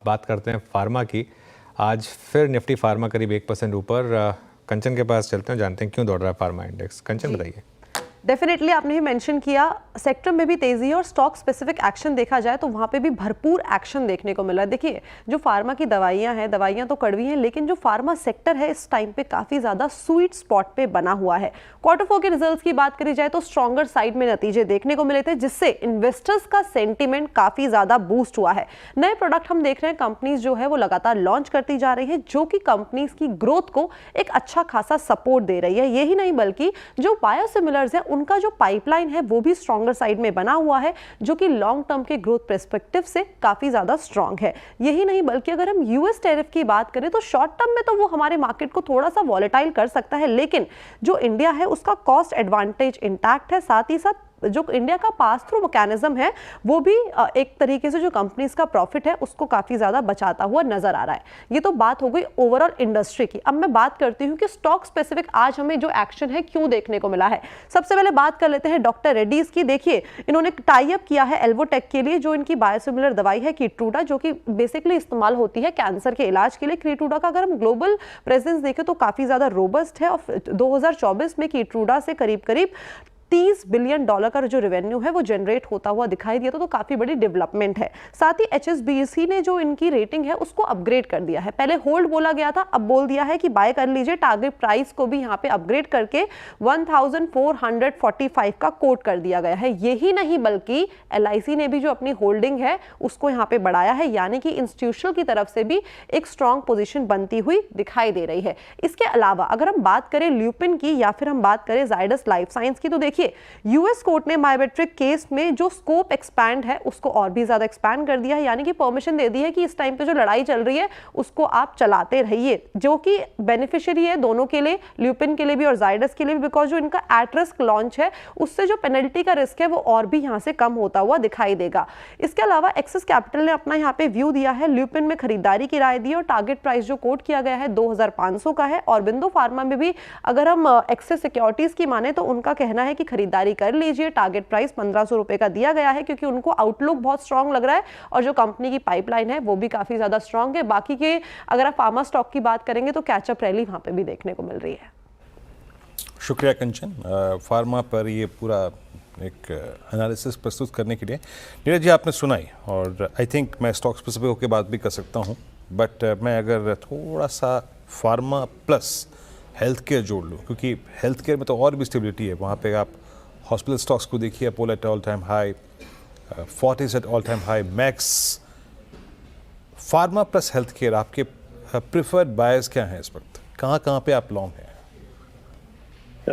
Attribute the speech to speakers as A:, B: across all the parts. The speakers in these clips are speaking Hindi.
A: बात करते हैं फार्मा की। आज फिर निफ्टी फार्मा करीब 1% ऊपर। कंचन के पास चलते हैं, जानते हैं क्यों दौड़ रहा है फार्मा इंडेक्स। कंचन बताइए।
B: डेफिनेटली आपने भी मेंशन किया, सेक्टर में भी तेजी है और स्टॉक स्पेसिफिक एक्शन देखा जाए तो वहां पे भी भरपूर एक्शन देखने को मिला है। देखिए, जो फार्मा की दवाइयां तो कड़वी हैं, लेकिन जो फार्मा सेक्टर है इस टाइम पे काफी ज्यादा स्वीट स्पॉट पे बना हुआ है। Q4 के रिजल्ट्स की बात करी जाए तो स्ट्रॉन्गर साइड में नतीजे देखने को मिले थे, जिससे इन्वेस्टर्स का सेंटिमेंट काफी ज्यादा बूस्ट हुआ है। नए प्रोडक्ट हम देख रहे हैं, कंपनीज जो है वो लगातार लॉन्च करती जा रही है, जो कि कंपनीज की ग्रोथ को एक अच्छा खासा सपोर्ट दे रही है। यही नहीं बल्कि जो बायोसिमिलर्स है उनका जो पाइपलाइन है वो भी स्ट्रॉन्गर साइड में बना हुआ है, जो कि लॉन्ग टर्म के ग्रोथ पर्सपेक्टिव से काफी ज्यादा स्ट्रॉन्ग है। यही नहीं बल्कि अगर हम यूएस टैरिफ की बात करें तो शॉर्ट टर्म में तो वो हमारे मार्केट को थोड़ा सा वॉलेटाइल कर सकता है, लेकिन जो इंडिया है उसका कॉस्ट एडवांटेज इंटैक्ट है। साथ ही साथ जो इंडिया का पास थ्रू मैकेनिज्म है वो भी एक तरीके से जो कंपनीज का प्रॉफिट है उसको काफी ज्यादा बचाता हुआ नजर आ रहा है। ये तो बात हो गई ओवरऑल इंडस्ट्री की। अब मैं बात करती हूँ कि स्टॉक स्पेसिफिक आज हमें जो एक्शन है क्यों देखने को मिला है। सबसे पहले बात कर लेते हैं डॉक्टर रेड्डीज की। देखिए, इन्होंने टाई अप किया है एल्वोटेक के लिए, जो इनकी बायोसिमिलर दवाई है कीट्रूडा, जो कि बेसिकली इस्तेमाल होती है कैंसर के इलाज के लिए। कीट्रूडा का अगर हम ग्लोबल प्रेजेंस देखें तो काफी ज्यादा रोबस्ट है और 2024 में कीट्रूडा से करीब करीब $30 बिलियन का जो रेवेन्यू है वो जनरेट होता हुआ दिखाई दिया, तो काफी बड़ी डेवलपमेंट है। साथ ही HSBC ने जो इनकी रेटिंग है उसको अपग्रेड कर दिया है। पहले होल्ड बोला गया था, अब बोल दिया है कि बाय कर लीजिए। टारगेट प्राइस को भी यहाँ पे अपग्रेड करके 1445 का कोट कर दिया गया है। यही नहीं बल्कि LIC ने भी जो अपनी होल्डिंग है उसको यहाँ पे बढ़ाया है, यानी कि इंस्टीट्यूशनल की तरफ से भी एक स्ट्रॉन्ग पोजीशन बनती हुई दिखाई दे रही है। इसके अलावा अगर हम बात करें ल्यूपिन की या फिर हम बात करें जाइडस लाइफ साइंस की, तो देखिए यूएस कोर्ट ने बायोमेट्रिक केस में जो स्कोप एक्सपैंड है उसको और भी ज्यादा एक्सपैंड कर दिया है, यानी कि परमिशन दे दी है कि इस टाइम पे जो लड़ाई चल रही है उसको आप चलाते रहिए, जो कि बेनिफिशियरी है दोनों के लिए, ल्यूपिन के लिए भी और जाइडस के लिए भी, बिकॉज जो इनका एट रिस्क लॉन्च है उससे जो पेनल्टी का रिस्क है वो और भी यहां से कम होता हुआ दिखाई देगा। इसके अलावा एक्सिस कैपिटल ने अपना यहाँ पे व्यू दिया है, ल्यूपिन में खरीदारी की राय दी और टारगेट प्राइस जो कोट किया गया है 2500 का है। और बिंदु फार्मा में भी अगर हम एक्सिस सिक्योरिटीज की माने तो उनका कहना है कि खरीदारी कर लीजिए। टारगेट प्राइस 1500 रुपए का दिया गया है, क्योंकि उनको आउटलुक बहुत स्ट्रांग लग रहा है और जो कंपनी की पाइपलाइन है वो भी काफी ज्यादा स्ट्रांग है। बाकी के अगर आप फार्मा स्टॉक की बात करेंगे तो कैचअप रैली वहां पे भी देखने को मिल रही है।
C: शुक्रिया कंचन, फार्मा पर ये पूरा एक एनालिसिस प्रस्तुत करने के लिए। नीरज जी, आपने सुनाई और आई थिंक मैं स्टॉक स्पेसिफिक होकर बात भी कर सकता हूँ, बट मैं अगर थोड़ा सा फार्मा प्लस हेल्थ केयर जोड़ लूँ, क्योंकि हेल्थ केयर में तो और भी स्टेबिलिटी है। वहाँ पे आप हॉस्पिटल स्टॉक्स को देखिए, Apollo at all time high, Fortis at all time high, max. Pharma plus health care आपके प्रिफर्ड बायर्स क्या हैं इस वक्त? कहाँ कहाँ पे आप लॉन्ग हैं?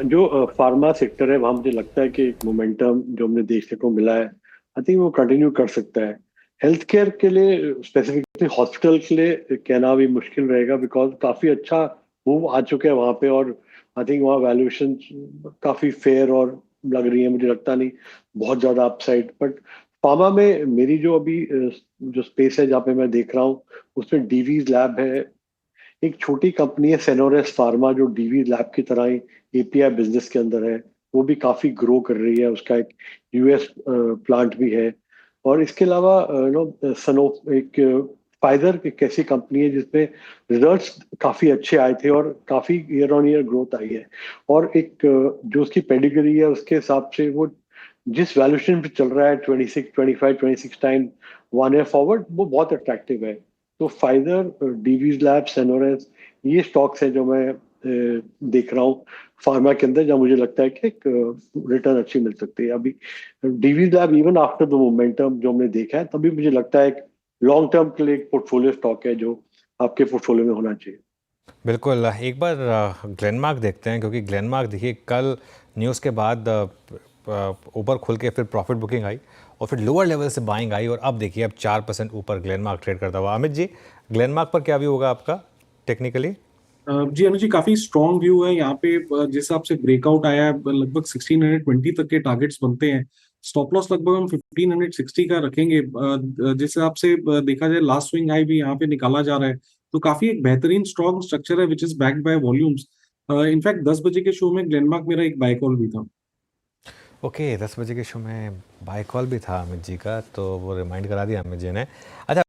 D: जो फार्मा सेक्टर है वहाँ मुझे लगता है कि एक मोमेंटम जो हमने देखने को मिला है, आई थिंक वो कंटिन्यू कर सकता है। हेल्थ केयर के लिए, स्पेसिफिकली हॉस्पिटल के लिए कहना भी मुश्किल रहेगा, बिकॉज काफी अच्छा मूव आ चुके हैं वहाँ पे और आई थिंक वहाँ वैल्यूएशन काफी फेयर और लग रही है। मुझे लगता नहीं बहुत ज्यादा अपसाइड। बट फार्मा में मेरी जो अभी जो स्पेस है जहाँ पे मैं देख रहा हूँ उसमें डीवीज लैब है, एक छोटी कंपनी है सेनोरेस फार्मा जो डीवीज लैब की तरह ही API बिजनेस के अंदर है, वो भी काफी ग्रो कर रही है। उसका एक US प्लांट भी है। और इसके अलावा सनो एक फाइजर एक ऐसी कंपनी है जिसमें रिजल्ट्स काफी अच्छे आए थे और काफी ईयर ऑन ईयर ग्रोथ आई है। और एक जो उसकी पेडिग्री है उसके हिसाब से वो जिस वैल्यूएशन पे चल रहा है 26 टाइम 1 ईयर फॉरवर्ड, वो बहुत अट्रैक्टिव है। तो फाइजर, डीवीज लैब, सेनोरेस, ये स्टॉक्स हैं जो मैं देख रहा हूँ फार्मा के अंदर, जहाँ मुझे लगता है कि एक रिटर्न अच्छी मिल सकती है। अभी Divi's lab even after the momentum जो हमने देखा है, तभी मुझे लगता है एक लॉन्ग टर्म के लिए एक पोर्टफोलियो स्टॉक है जो आपके पोर्टफोलियो में होना चाहिए।
A: बिल्कुल, एक बार ग्लेनमार्क देखते हैं, क्योंकि ग्लेनमार्क देखिए कल न्यूज़ के बाद ऊपर खुल के फिर प्रॉफिट बुकिंग आई और फिर लोअर लेवल से बाइंग आई और अब देखिए अब 4% ऊपर ग्लेनमार्क ट्रेड करता हुआ। अमित जी, ग्लेनमार्क पर क्या व्यू होगा आपका टेक्निकली?
E: जी अनुज जी, काफी स्ट्रॉन्ग व्यू है यहाँ पे। जिस हिसाब से ब्रेकआउट आया है, लगभग 1620 तक के टारगेट्स बनते हैं। स्टॉप लॉस लगभग हम 1560 का रखेंगे। जिस हिसाब से देखा जाए लास्ट स्विंग हाई भी यहाँ पे निकाला जा रहा है, तो काफी एक बेहतरीन स्ट्रॉन्ग स्ट्रक्चर है which is backed by volumes. In fact 10 बजे के शो में ग्लेनमार्क मेरा एक बाय कॉल भी था।
A: ओके, 10 बजे के शो में बाय कॉल भी था अमित जी का, तो वो रिमाइंड करा दिया अमित जी ने। अच्छा।